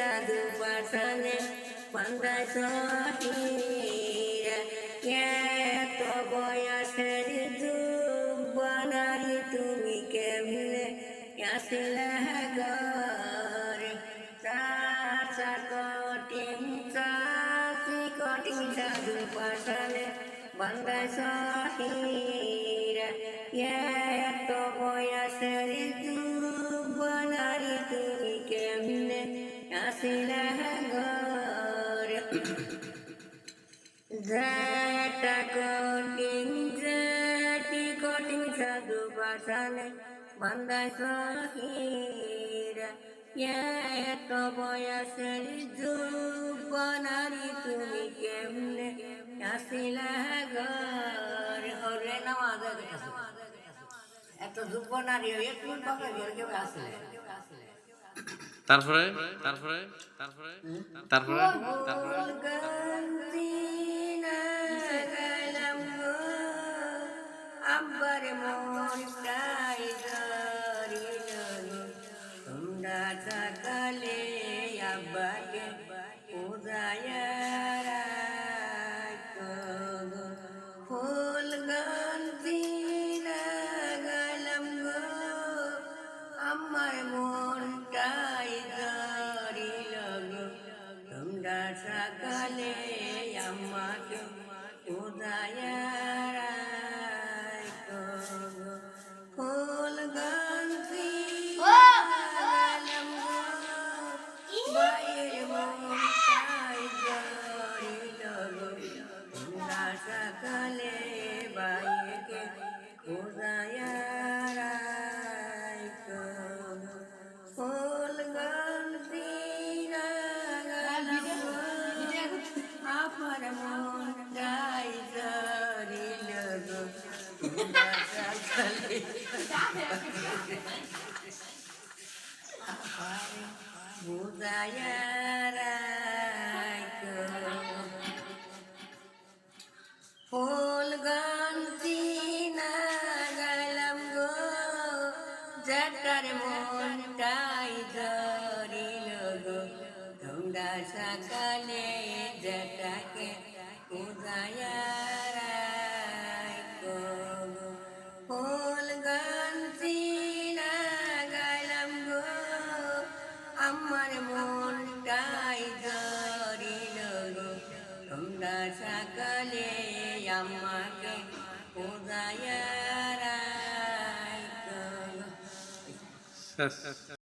সাধু পাঠানে বান্দায় সহিরা এত বয়সের যুগ বানালি তুমি কেমনে আসিলে ঘরে চাষা কঠিন সাধু পাঠানে বান্দায় সহিরা এত বয়সের যুগ বানালি তুমি কেমনে আসিলে ঘরে যেটা কঠিন সাধু পাঠানে বান্দায় সহিরা এত বয়সের যুগ বানালি তুমি কেমনে আসিলা ঘর হরে নামাজ এত যুগ বানালি একটু বাবা কেউ আসলে তারপরে তারপরে তারপরে তারপরে তারপরে আব্বার মনটাই ধরিল তোমরা সকালে আব্বাকে উদয়ারা ফুল গন্তি লাগালাম গো আমার মনটাই ধরিল গো তোমরা সকালে আমাকে উদয়ারা ফুল গন্তি লাগালাম গো বাইর মনটাই ধরিল গো তোমরা সকালে বাইকে উদয়ারা ফুল গন্তি লাগালাম গো আমার মনটাই ধরিল গো তোমরা সকালে উদয়ারা ফুল গন্তি লাগালাম গো যাটার মনটাই ধরিল গো তোমরা সকালে যেটাকে উদয়ারা ফুল গন্তি লাগালাম গো আমার মনটাই ধরিল গো তোমরা সকালে আমাকে উদয়ারা